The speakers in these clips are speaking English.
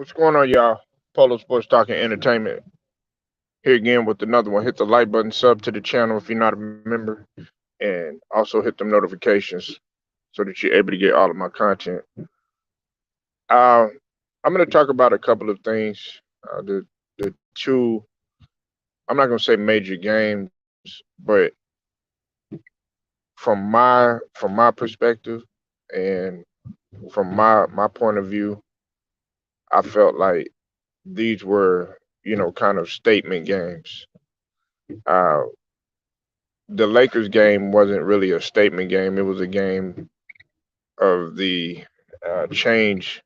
What's going on, y'all? Polo Sports Talk and Entertainment here again with another one. Hit the like button, sub to the channel if you're not a member, and also hit them notifications so that you're able to get all of my content. Uh, I'm going to talk about a couple of things. The two, I'm not going to say major games, but from my perspective and from my point of view, I felt like these were kind of statement games. Uh, the Lakers game wasn't really a statement game. It was a game of the change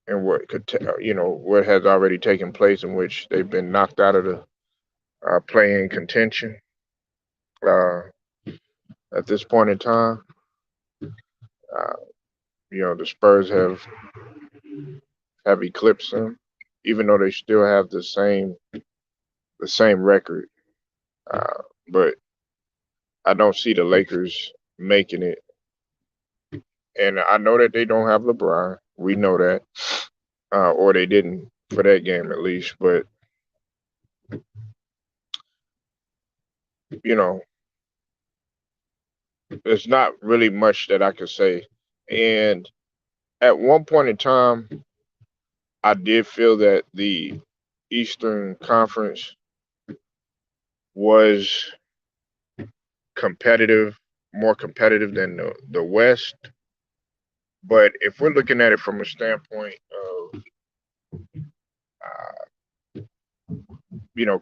in what what has already taken place, in which they've been knocked out of the play-in contention uh, at this point in time. Uh, the Spurs have eclipsed them, even though they still have the same record. But I don't see the Lakers making it, and I know that they don't have LeBron. We know that, or they didn't for that game at least. But you know, there's not really much that I could say. And at one point in time, I did feel that the Eastern Conference was competitive, more competitive than the West. But if we're looking at it from a standpoint of, uh,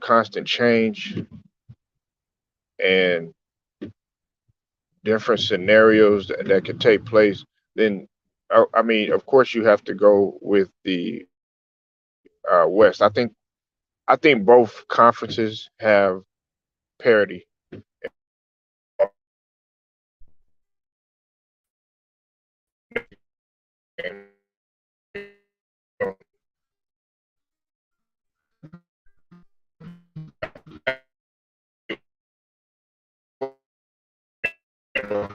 constant change and different scenarios that could take place, then I mean, of course, you have to go with the West. I think both conferences have parity. And, you know,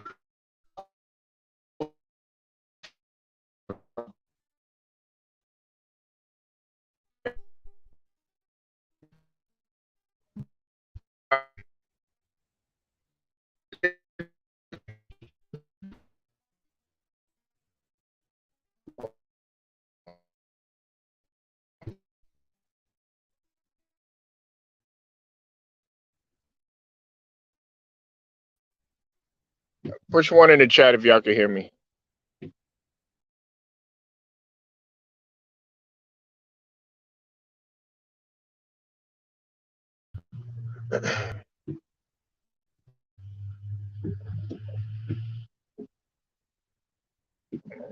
push one in the chat if y'all can hear me.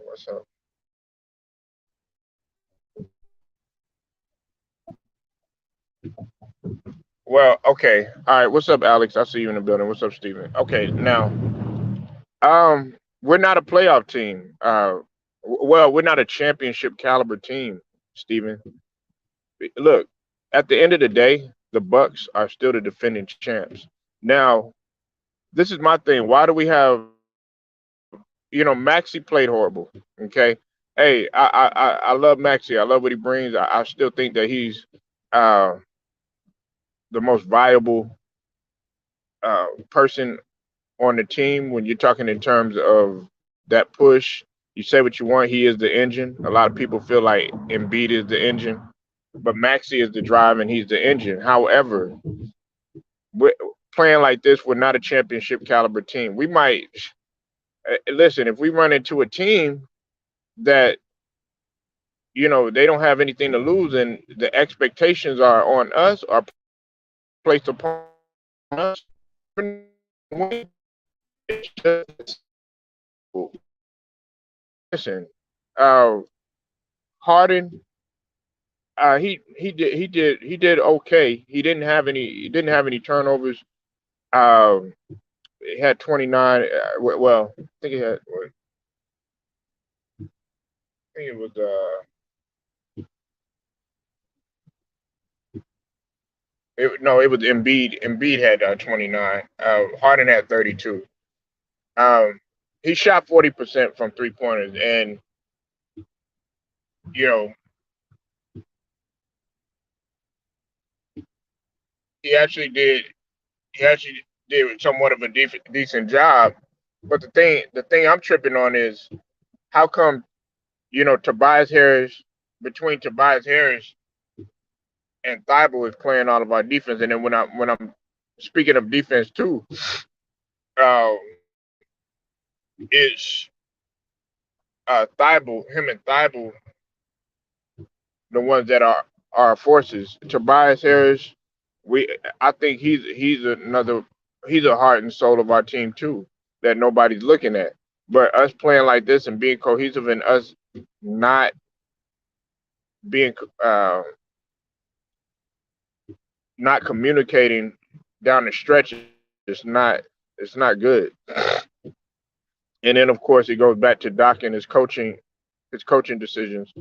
What's up? Well, okay. All right. What's up, Alex? I see you in the building. What's up, Steven? Okay, now, we're not a playoff team. Well, we're not a championship caliber team, Steven. Look, at the end of the day, the Bucks are still the defending champs. Now, this is my thing. Why do we have, Maxi played horrible. Okay. Hey, I love Maxi. I love what he brings. I still think that he's uh, the most viable person on the team when you're talking in terms of that push. You say what you want. He is the engine. A lot of people feel like Embiid is the engine, but Maxi is the drive and he's the engine. However, we're playing like this, we're not a championship caliber team. We might listen if we run into a team that they don't have anything to lose, and the expectations are on us, are placed upon us. It's just, listen, uh, Harden, he did okay. He didn't have any turnovers. Um, he had 29. Well, I think he had. I think it was. No, it was Embiid. Embiid had 29. Harden had 32. Um, he shot 40% from 3 pointers, and you know he actually did he actually did somewhat of a decent job. But the thing I'm tripping on is how come Tobias Harris between Tobias Harris and Thibault is playing all of our defense, and then when I'm speaking of defense too, uh, it's Thibault, him and Thibault, the ones that are forces. Tobias Harris, we I think he's a heart and soul of our team too that nobody's looking at. But us playing like this and being cohesive and us not being uh, not communicating down the stretch is not good. And then of course it goes back to Doc and his coaching decisions.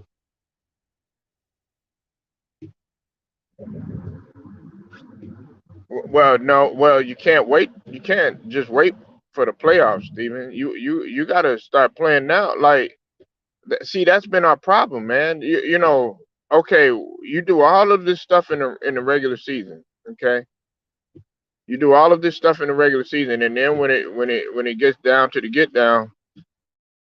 Well, no, well you can't wait. You can't just wait for the playoffs, Steven. You got to start playing now. Like, see, that's been our problem, man. Okay, you do all of this stuff in the regular season. Okay, you do all of this stuff in the regular season, and then when it gets down to the get down,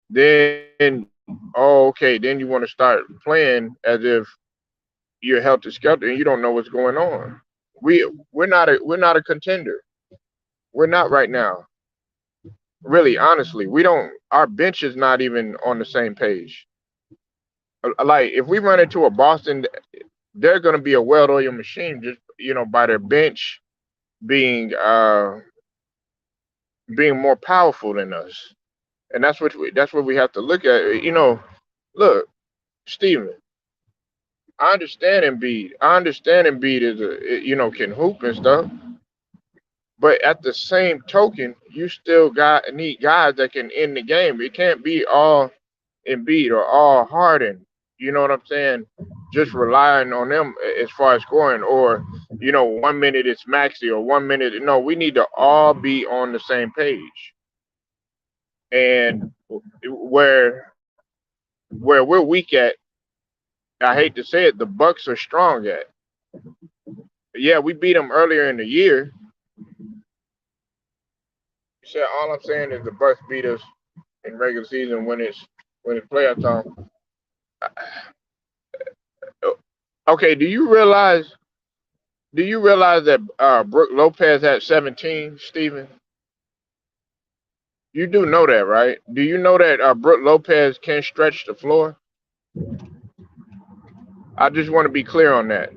then oh, okay, then you want to start playing as if you're helter skelter and you don't know what's going on. We're not a contender. We're not right now. Really, honestly, we don't. Our bench is not even on the same page. Like if we run into a Boston, they're going to be a well-oiled machine just by their bench being being more powerful than us, and that's what we have to look at. Look, Steven, I understand Embiid is can hoop and stuff, but at the same token, you still got need guys that can end the game. It can't be all Embiid or all Harden. You know what I'm saying? Just relying on them as far as scoring, or 1 minute it's Maxi, or 1 minute. No, we need to all be on the same page. And where we're weak at, I hate to say it, the Bucks are strong at. Yeah, we beat them earlier in the year. So all I'm saying is the Bucks beat us in regular season when it's playoff time. Okay, do you realize that Brooke Lopez had 17, Steven? You do know that, right? Do you know that Brooke Lopez can stretch the floor? I just want to be clear on that.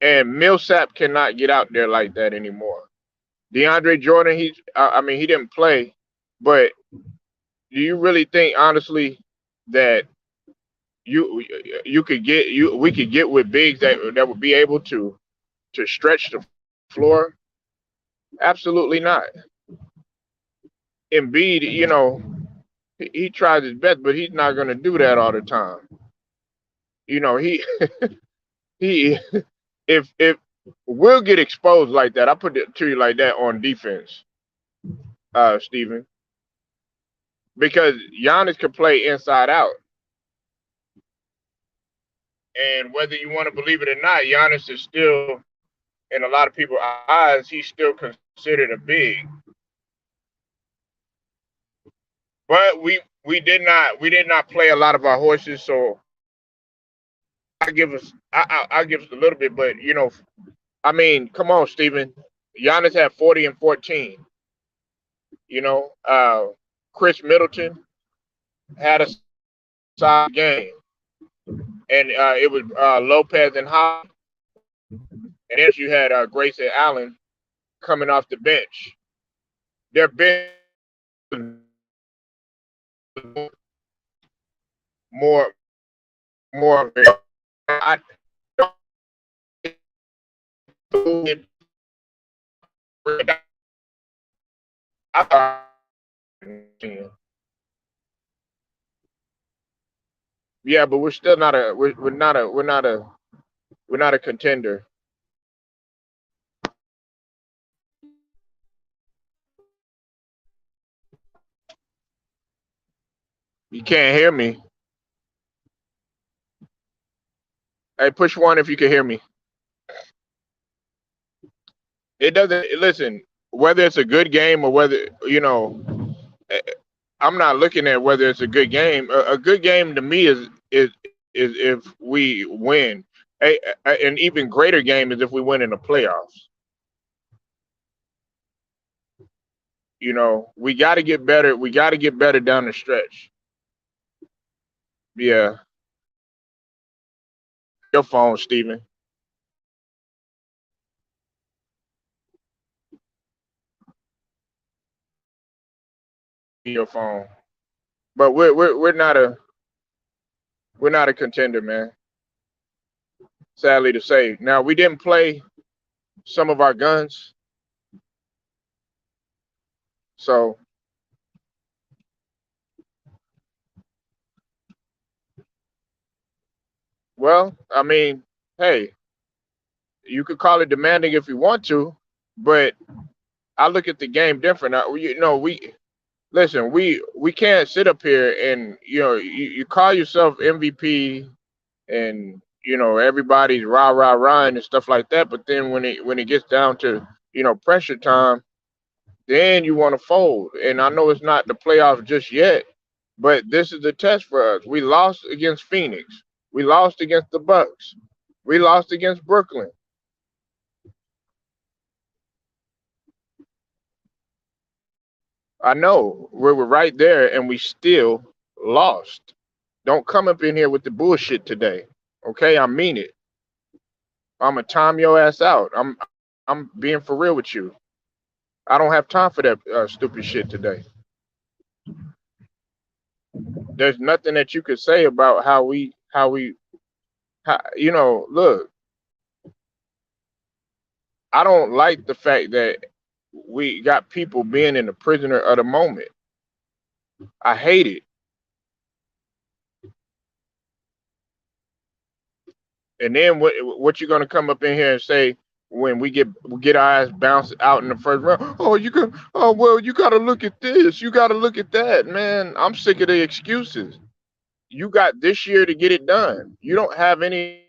And Millsap cannot get out there like that anymore. DeAndre Jordan, I mean, he didn't play, but do you really think, honestly, that you you could get you we could get with bigs that would be able to stretch the floor? Absolutely not. Embiid, he tries his best, but he's not going to do that all the time. He he if we'll get exposed like that, I put it to you like that on defense, Steven, because Giannis can play inside out, and whether you want to believe it or not, Giannis is still, in a lot of people's eyes, he's still considered a big. But we did not play a lot of our horses, so I give us a little bit, but I mean, come on, Steven. Giannis had 40 and 14. You know, uh, Chris Middleton had a solid game, and it was Lopez and Holly, and then you had Grayson Allen coming off the bench. Their bench was more more of a I I yeah, but we're still not a we're not a contender. You can't hear me. Hey, push one if you can hear me. It doesn't listen whether it's a good game or whether eh, I'm not looking at whether it's a good game. A good game to me is if we win. An even greater game is if we win in the playoffs. We got to get better. We got to get better down the stretch. Yeah, your phone, Steven. Your phone. But we're not a contender, man. Sadly to say. Now we didn't play some of our guns, so well, I mean, hey, you could call it demanding if you want to, but I look at the game different. We listen. We can't sit up here and you call yourself MVP and everybody's rah rah rah and stuff like that. But then when it gets down to pressure time, then you want to fold. And I know it's not the playoffs just yet, but this is a test for us. We lost against Phoenix. We lost against the Bucks. We lost against Brooklyn. I know we were right there and we still lost. Don't come up in here with the bullshit today. Okay, I mean it. I'ma time your ass out. I'm being for real with you. I don't have time for that stupid shit today. There's nothing that you could say about look, I don't like the fact that we got people being in the prisoner of the moment. I hate it. And then what you gonna come up in here and say when we get our ass bounced out in the first round? You gotta look at this, you gotta look at that, man. I'm sick of the excuses. You got this year to get it done. You don't have any.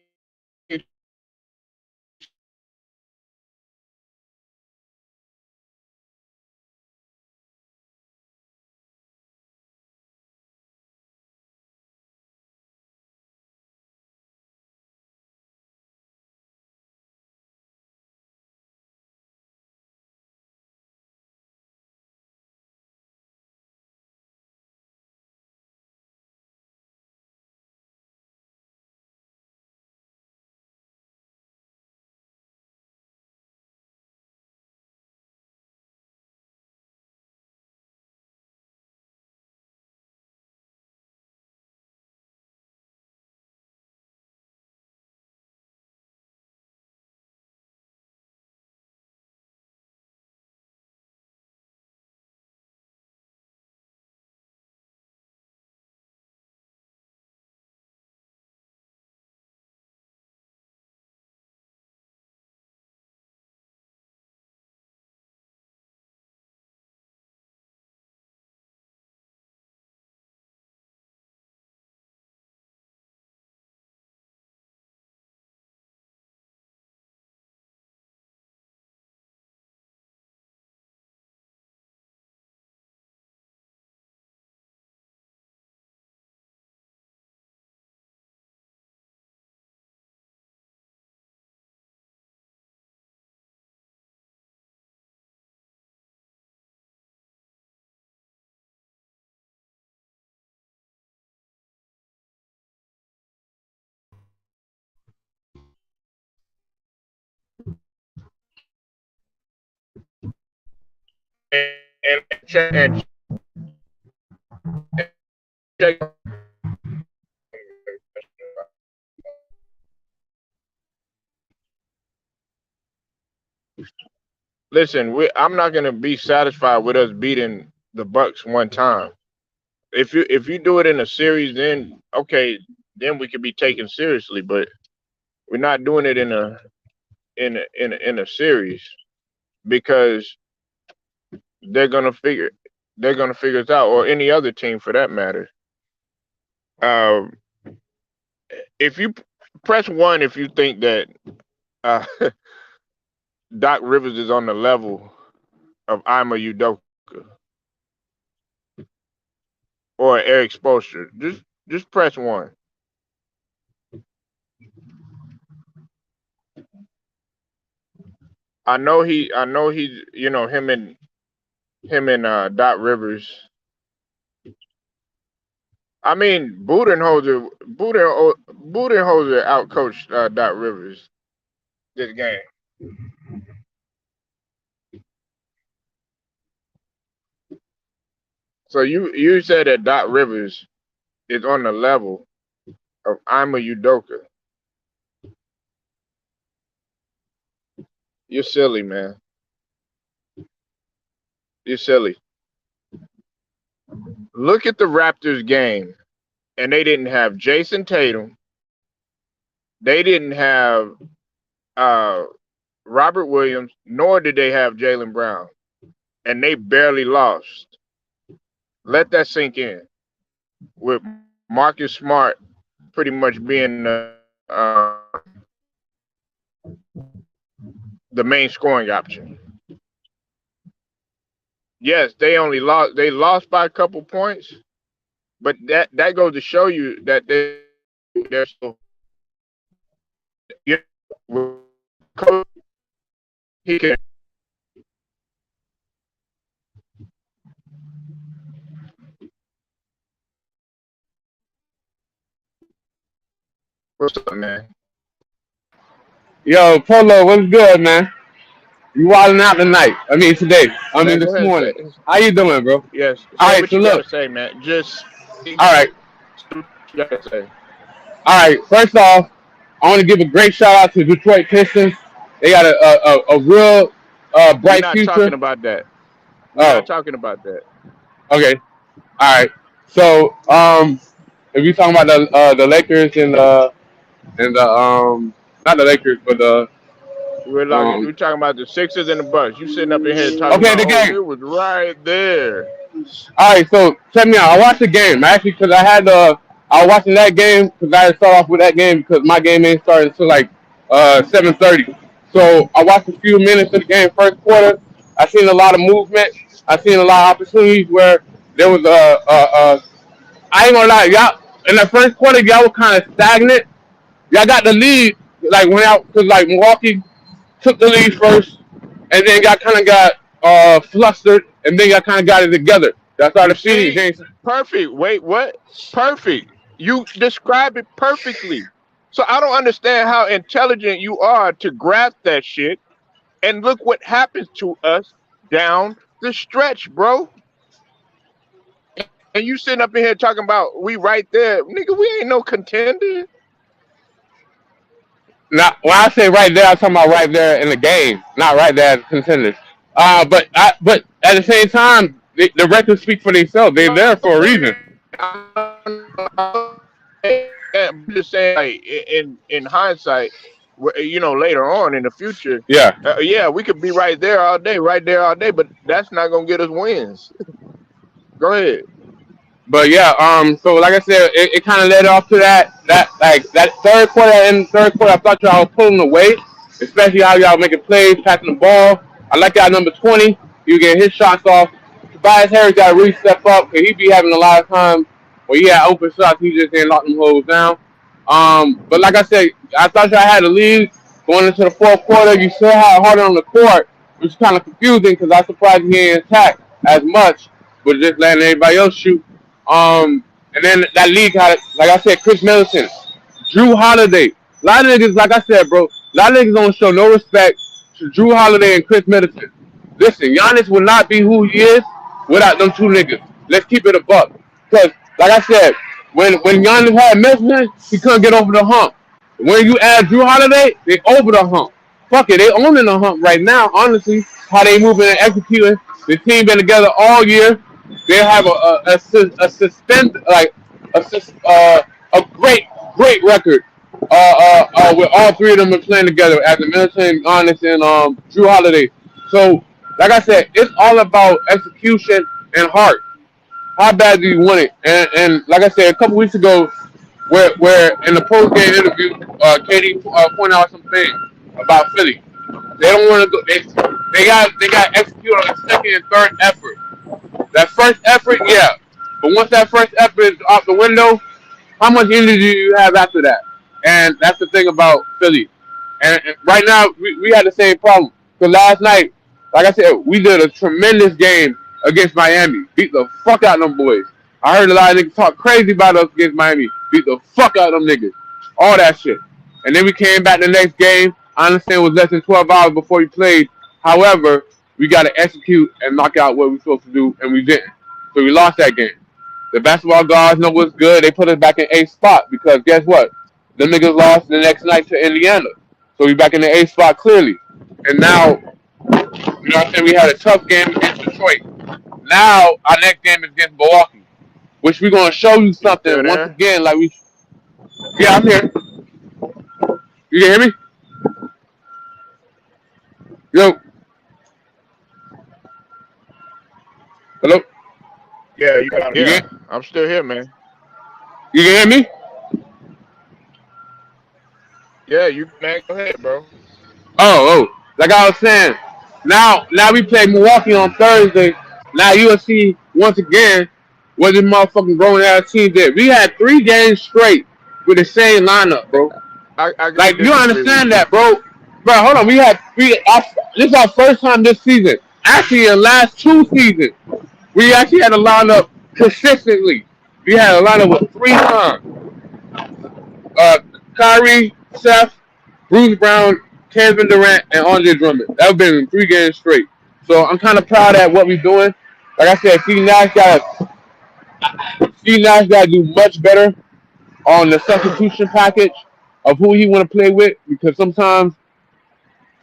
And check. Listen, I'm not gonna be satisfied with us beating the Bucks one time. If you do it in a series, then okay, then we could be taken seriously. But we're not doing it in a series because they're gonna figure they're gonna figure it out, or any other team for that matter. Um, if you press one, if you think that uh, Doc Rivers is on the level of Ima Udoka or Eric Spoelstra? Just press one. I know he's him and Doc Rivers. I mean, Budenholzer outcoached Doc Rivers this game. So you said that Doc Rivers is on the level of Ima Udoka. You're silly, man. You're silly. Look at the Raptors game, and they didn't have Jason Tatum. They didn't have uh, Robert Williams, nor did they have Jaylen Brown, and they barely lost. Let that sink in. With Marcus Smart pretty much being the main scoring option. Yes, they only lost. They lost by a couple points, but that goes to show you that they're still. You know, coach, he can. What's up, man? Yo, Polo, what's good, man? You wilding out tonight. I mean today. I mean Man, go this ahead. morning. How you doing, bro? Yes. All Say right, what so you gotta look. say, man. Just All right, what you gotta say. all right. First off, I want to give a great shout out to Detroit Pistons. They got a real We're bright not talking future. about that. We're not Oh, talking about that. okay. All right. So, if you talking about the Lakers and the not the Lakers, but the We're um talking about the Sixers and the Bucks. You sitting up in here talking okay, about, the oh, game. it was right there. All right, so check me out. I watched the game actually because I was watching that game because I had to start off with that game because my game ain't starting until like 7:30. So I watched a few minutes of the game first quarter. I seen a lot of movement. I seen a lot of opportunities where there was I ain't gonna lie, y'all in the first quarter y'all were kind of stagnant. Y'all got the lead like went out because like Milwaukee took the lead first, and then y'all kind of got flustered, and then y'all kind of got it together. Y'all You started feeding see? James. Perfect. Wait, what? Perfect. You described it perfectly. So I don't understand how intelligent you are to grasp that shit. And look what happens to us down the stretch, bro. And you sitting up in here talking about we right there. Nigga, we ain't no contender. Not when I say right there, I'm talking about right there in the game, not right there as contenders. But at the same time, the records speak for themselves. They're there for a reason. I'm just saying, like in hindsight, later on in the future, Yeah. yeah, we could be right there all day, right there all day, but that's not gonna get us wins. Go ahead. But yeah, so like I said, it kind of led off to that third quarter and third quarter. I thought y'all was pulling away, especially how y'all making plays, passing the ball. I like y'all number 20. You getting his shots off. Tobias Harris got to really step up because he be having a lot of times where he had open shots, he just didn't lock them holes down. But like I said, I thought y'all had the lead going into the fourth quarter. You still had Harden on the court, which is kind of confusing because I'm surprised he ain't attacked as much, but just letting everybody else shoot. And then that league had, like I said, Chris Middleton, Drew Holiday. A lot of niggas, like I said, bro, a lot of niggas don't show no respect to Drew Holiday and Chris Middleton. Listen, Giannis would not be who he is without them two niggas. Let's keep it a buck. Because, like I said, when Giannis had Middleton, he couldn't get over the hump. When you add Drew Holiday, they over the hump. Fuck it, they owning the hump right now, honestly. How they moving and executing. The team been together all year. They have a suspend like a a great record. With all three of them been playing together as the Middleton, Giannis, and Drew Holiday. So, like I said, it's all about execution and heart. How bad do you want it? And like I said, a couple weeks ago, where in the post game interview, Katie pointed out some things about Philly. They don't want to go. They got to execute on the second and third effort. That first effort, yeah. But once that first effort is out the window, how much energy do you have after that? And that's the thing about Philly. And right now, we had the same problem. Because last night, like I said, we did a tremendous game against Miami. Beat the fuck out of them boys. I heard a lot of niggas talk crazy about us against Miami. Beat the fuck out of them niggas. All that shit. And then we came back the next game. I understand it was less than 12 hours before we played. However, we got to execute and knock out what we're supposed to do, and we didn't. So we lost that game. The basketball gods know what's good. They put us back in eighth spot because guess what? Them niggas lost the next night to Indiana. So we back in the eighth spot clearly. And now, you know what I'm saying, we had a tough game against Detroit. Now our next game is against Milwaukee, which we're gonna show you You still something once there? again. Like we, yeah, I'm here. You can hear me? Yo, hello. You Yeah, can I'm still here, man. you can hear me? Yeah, you man, go ahead, bro. Oh, like I was saying, now we play Milwaukee on Thursday. Now you'll see once again what this motherfucking grown ass team did. We had 3 games straight with the same lineup, bro. I gotta Like you disagree with understand you. that, bro? Bro, hold on. This is our first time this season. Actually, in the last 2 seasons, we actually had a lineup consistently. We had a lineup with 3 times. uh, Kyrie, Seth, Bruce Brown, Kevin Durant, and Andre Drummond. That would been 3 games straight. So I'm kind of proud at what we're doing. Like I said, Steve Nash got to do much better on the substitution package of who he want to play with because sometimes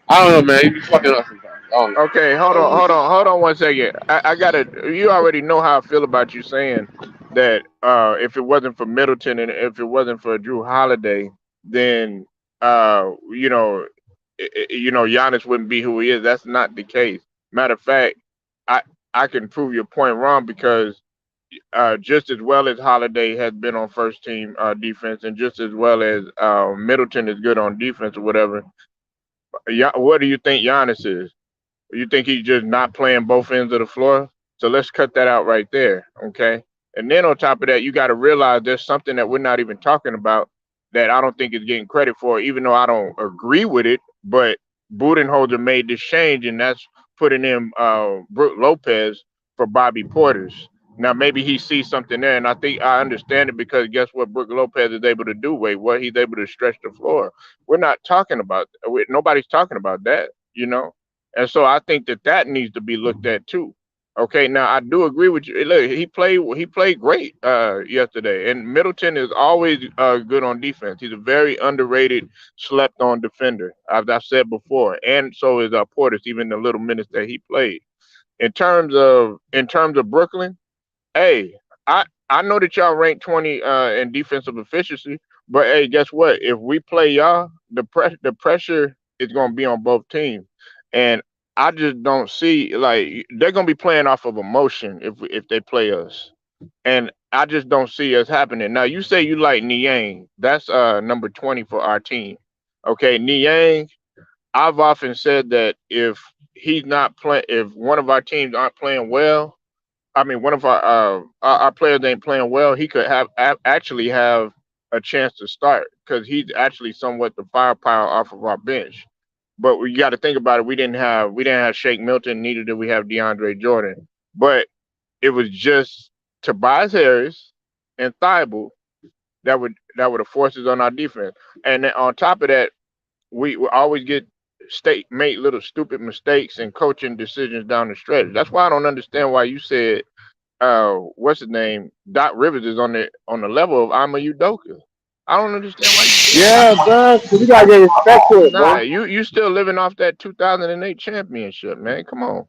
I don't know, man. He be fucking up sometimes. I don't know. Okay, hold on 1 second. I gotta. You already know how I feel about you saying that. If it wasn't for Middleton and if it wasn't for Drew Holiday, then Giannis wouldn't be who he is. That's not the case. Matter of fact, I I can prove your point wrong because just as well as Holiday has been on first team defense, and just as well as Middleton is good on defense or whatever. What do you think Giannis is? You think he's just not playing both ends of the floor? So let's cut that out right there, okay? And then on top of that, you got to realize there's something that we're not even talking about that I don't think is getting credit for, even though I don't agree with it. But Budenholzer made this change, and that's putting in Brook Lopez for Bobby Porter's. Now maybe he sees something there, and I think I understand it because guess what Brook Lopez is able to do? Wait, what he's able to stretch the floor. We're not talking about. Nobody's talking about that. And so I think that that needs to be looked at too. Okay, now I do agree with you. Look, he played great yesterday, and Middleton is always good on defense. He's a very underrated, slept on defender, as I've said before, and so is Portis, even the little minutes that he played. In terms of Brooklyn, hey, I know that y'all rank 20 in defensive efficiency, but hey, guess what? If we play y'all, the pressure is gonna be on both teams, and I just don't see like they're gonna be playing off of emotion if they play us, and I just don't see us happening. Now you say you like Niang, that's number 20 for our team. Okay, Niang, I've often said that if he's not playing, if one of our teams aren't playing well, I mean, one of our players ain't playing well. He could actually have a chance to start because he's actually somewhat the firepower off of our bench. But we got to think about it. We didn't have Shake Milton, neither did we have DeAndre Jordan. But it was just Tobias Harris and Thibault that would have forced us on our defense. And then on top of that, we always get state make little stupid mistakes and coaching decisions down the stretch. That's why I don't understand why you said what's his name? Doc Rivers is on the level of Ama Udoka. I don't understand why you said that. Yeah, bro. So we gotta get respect to it, Nah, bro. you still living off that 2008 championship, man. Come on.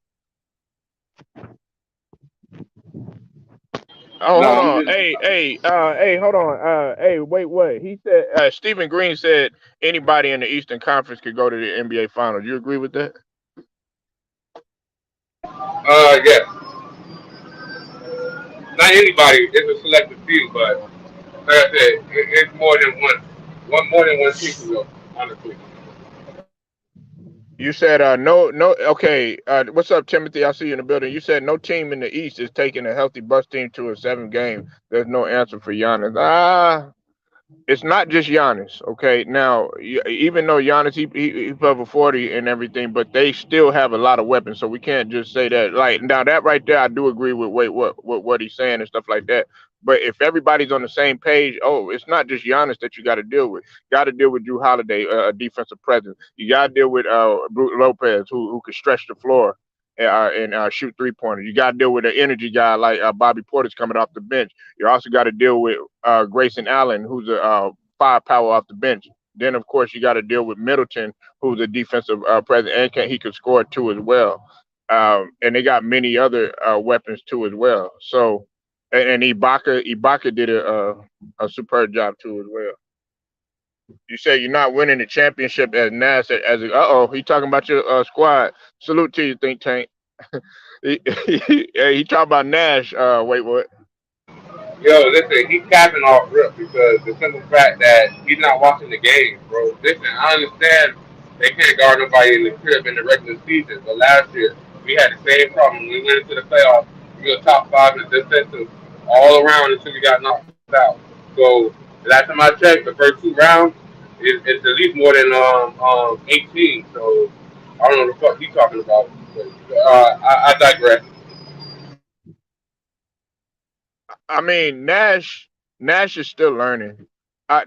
Oh, No, hold I'm on. just Hey, hold on. Hey, wait, what? He said Stephen Green said anybody in the Eastern Conference could go to the NBA Finals. You agree with that? yeah. Not anybody. It's a selective field, but like I said, it's more than one more than one team can go. Honestly. You said no. Okay, what's up, Timothy? I see you in the building. You said no team in the East is taking a healthy Bucks team to a 7 game. There's no answer for Giannis. It's not just Giannis. Okay, now even though Giannis he put up a 40 and everything, but they still have a lot of weapons, so we can't just say that. Like now that right there, I do agree with wait what he's saying and stuff like that. But if everybody's on the same page, oh, it's not just Giannis that you got to deal with. Got to deal with Drew Holiday, a defensive presence. You got to deal with Brook Lopez, who can stretch the floor and shoot 3 pointers. You got to deal with an energy guy like Bobby Porter's coming off the bench. You also got to deal with Grayson Allen, who's a firepower off the bench. Then, of course, you got to deal with Middleton, who's a defensive presence, and he could score too as well. And they got many other weapons too as well. So, and Ibaka did a superb job too as well. You say you're not winning the championship as Nash he talking about your squad. Salute to you, think tank. He talking about Nash. Wait, what? Yo, listen, he's capping off rip because the simple fact that he's not watching the game, bro. Listen, I understand they can't guard nobody in the crib in the regular season, but last year we had the same problem. We went into the playoffs, we were top five in the defensive all around until we got knocked out. So last time I checked, the first 2 rounds is at least more than 18. So I don't know what the fuck he's talking about. But, I digress. I mean, Nash is still learning.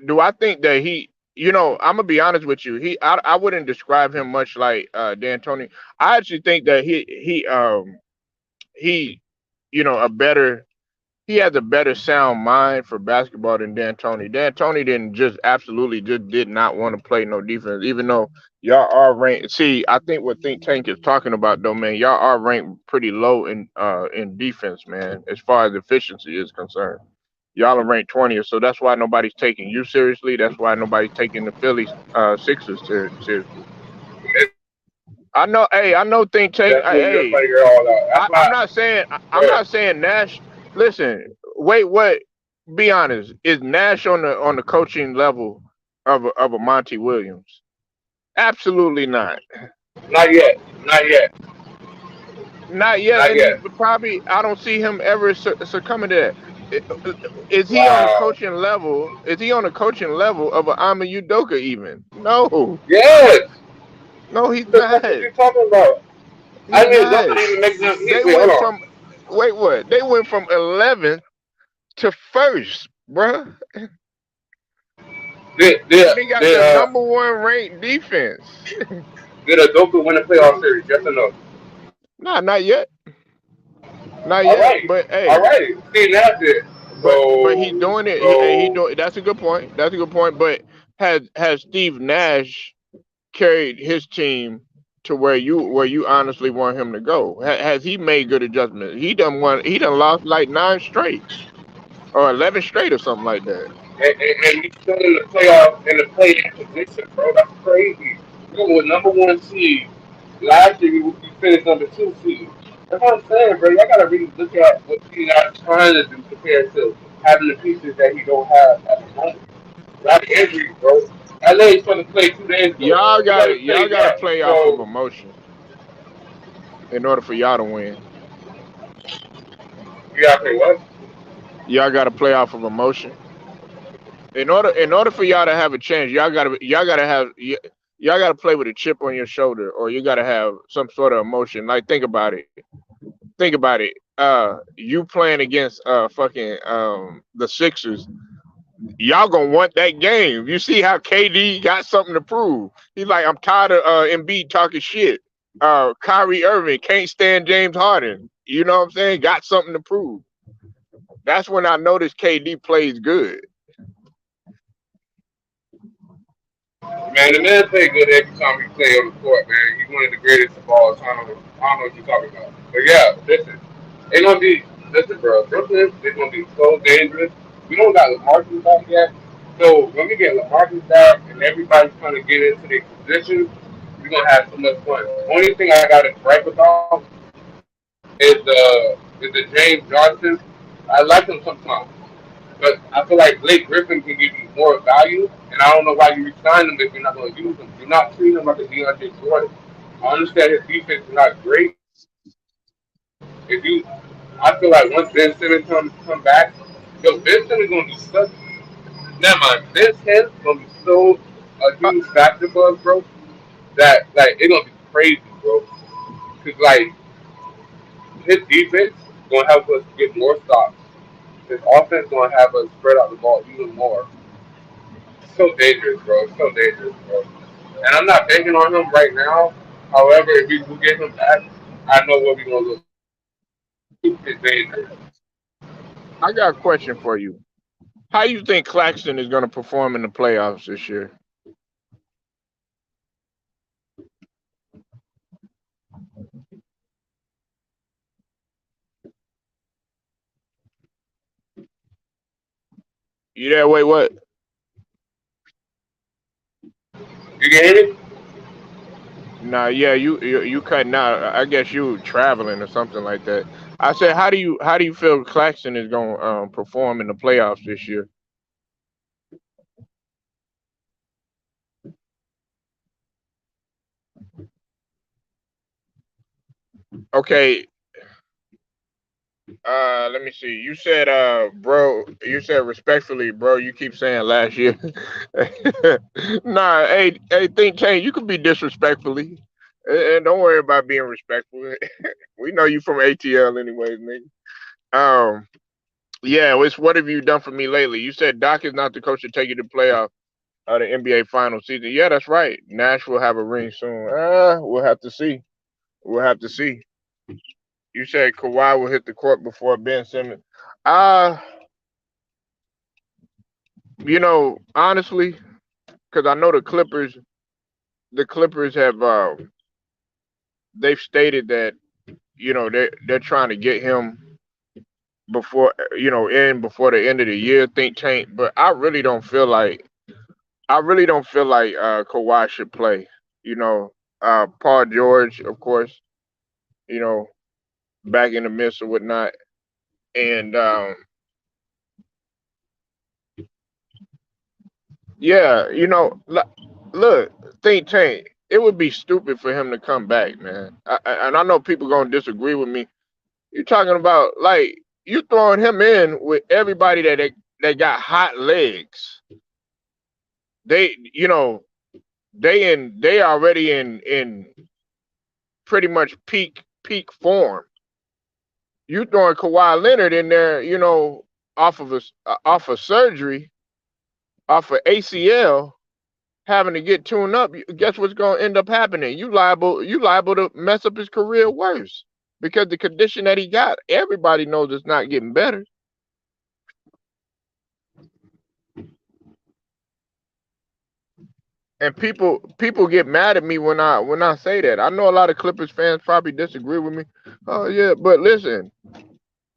Do I think that I'm gonna be honest with you. I wouldn't describe him much like D'Antoni. I actually think that he, a better he has a better sound mind for basketball than D'Antoni. D'Antoni didn't just absolutely just did not want to play no defense, even though y'all are ranked. See, I think what Think Tank is talking about though, man, y'all are ranked pretty low in defense, man, as far as efficiency is concerned. Y'all are ranked 20th, so that's why nobody's taking you seriously. That's why nobody's taking the Phillies Sixers seriously. I know. Hey, I know. Think That's Tank. what you're Hey, figure all out. That's I'm why. not saying. I'm Good. not saying Nash. Listen. Wait. What? Be honest. Is Nash on the coaching level of a Monty Williams? Absolutely not. Not yet. Not yet. Not yet. Not And yet. probably I don't see him ever succumbing to that. Is he on the Wow. coaching level? Is he on the coaching level of an Ama Udoka even? No. Yes. No, he's What the not. fuck is you talking about? I He's didn't even know not. that even make them. They Wait, hold went on. from wait what? They went from 11th to first, bruh. Did And did they got did the uh number 1 ranked defense. did Adoka win the playoff series? Yes or no? Nah, not yet. Not All yet. right. But All hey, right. See, that's it. but he doing it. He So doing. That's a good point. That's a good point. But has Steve Nash carried his team to where you honestly want him to go? Has he made good adjustments? He done lost like 9 straight or 11 straight or something like that. and he's still in the playoff in the play-in position, bro. That's crazy. We were number one seed. Last year we finished number two seed. That's what I'm saying, bro. Y'all gotta really look at what he's not trying to do compared to having the pieces that he don't have at the moment. A lot of injuries, bro. LA is going to play 2 days ago. We got to Y'all play got to that. play off of So emotion in order for y'all to win. you got to play what? Y'all got to play off of emotion. In order for y'all to have a chance, y'all gotta play with a chip on your shoulder, or you gotta have some sort of emotion. Like think about it. Think about it. You playing against fucking the Sixers. Y'all gonna want that game. You see how KD got something to prove. He's like, I'm tired of Embiid talking shit. Kyrie Irving can't stand James Harden. You know what I'm saying? Got something to prove. That's when I noticed KD plays good. Man, the man play good every time he play on the court, man. He's one of the greatest of all time. I don't know what you're talking about. But yeah, listen. It's gonna be listen, bro. Brooklyn is gonna be so dangerous. We don't got LaMarcus back yet. So when we get LaMarcus back and everybody's trying to get into their positions, we're gonna have so much fun. Only thing I got to gripe about is the James Johnson. I like him sometimes. But I feel like Blake Griffin can give you more value, and I don't know why you resign him if you're not going to use him. You're not treating him like a DeAndre Jordan. I understand his defense is not great. If you, I feel like once Ben Simmons come back, yo, Ben Simmons gonna be such. Never mind, Ben Simmons gonna be so a Uh, huge factor for us, bro. That like it's gonna be crazy, bro. Cause like his defense gonna help us get more stops. His offense gonna have us spread out the ball even more. So dangerous, bro. So dangerous, bro. And I'm not banking on him right now. However, if we do get him back, I know what we're gonna look. It's dangerous. I got a question for you. How you think Claxton is going to perform in the playoffs this year? You there? Wait, what? You get it? Nah, yeah, you cutting out. I guess you traveling or something like that. I said, how do you feel Claxton is going to perform in the playoffs this year? Okay, let me see. You said, bro. You said respectfully, bro. You keep saying last year. Nah, hey, think change. You could be disrespectfully, and don't worry about being respectful. We know you from ATL anyways, nigga. Um, yeah, it's what have you done for me lately? You said Doc is not the coach to take you to playoff the NBA final season. Yeah, that's right. Nash will have a ring soon. We'll have to see. We'll have to see. You said Kawhi will hit the court before Ben Simmons. Uh, honestly, because I know the Clippers have they've stated that they're trying to get him before before the end of the year. Think tank, but I really don't feel like Kawhi should play. You know, Paul George, of course, you know, back in the midst or whatnot, and yeah, look, think tank. It would be stupid for him to come back, man. And I know people gonna disagree with me. You're talking about like you throwing him in with everybody that got hot legs. They already in pretty much peak form. You throwing Kawhi Leonard in there, off of surgery, off of ACL, having to get tuned up. Guess what's going to end up happening? You liable to mess up his career worse because the condition that he got, everybody knows it's not getting better. And people get mad at me when I say that. I know a lot of Clippers fans probably disagree with me. Oh yeah, but listen,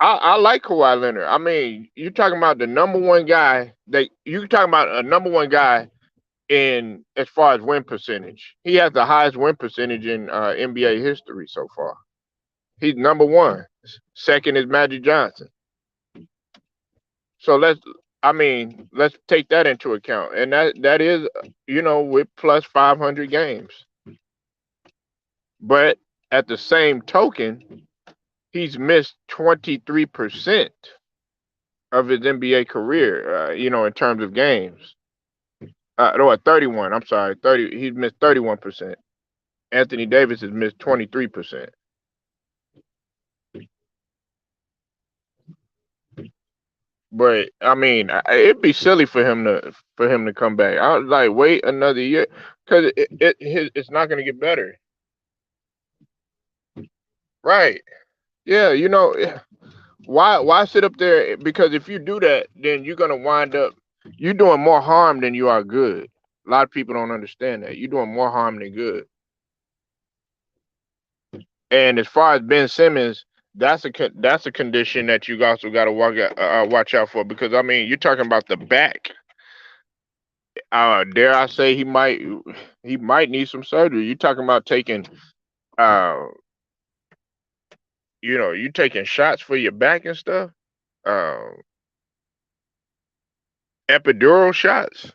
I like Kawhi Leonard. I mean, you talking about the number one guy that you talking about a number one guy in as far as win percentage. He has the highest win percentage in NBA history so far. He's number one. Second is Magic Johnson. So let's take that into account, and that is with plus 500 games. But at the same token, he's missed 23% of his NBA career. In terms of games. No, 31. I'm sorry, 30. He's missed 31%. Anthony Davis has missed 23%. But I mean, it'd be silly for him to come back. I was like, wait another year because it's not going to get better. Right? Yeah. Why sit up there? Because if you do that, then you're gonna wind up you doing more harm than you are good. A lot of people don't understand that you're doing more harm than good. And as far as Ben Simmons, that's a condition that you also got to watch out for because I mean you're talking about the back. Dare I say he might need some surgery. You're talking about taking uh you taking shots for your back and stuff. Uh, Epidural shots.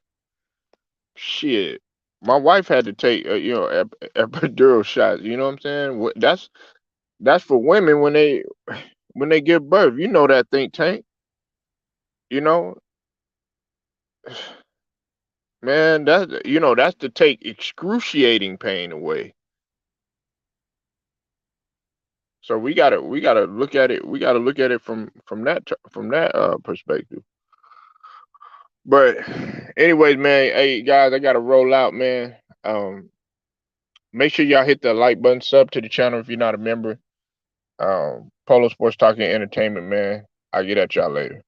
Shit. My wife had to take epidural shots. You know what I'm saying? That's for women when they give birth. You know that think tank. You know, man. That's to take excruciating pain away. So we gotta look at it. We gotta look at it from that perspective. But anyways, man. Hey guys, I gotta roll out, man. Um, Make sure y'all hit the like button, sub to the channel if you're not a member. Polo Sports Talking Entertainment, man. I'll get at y'all later.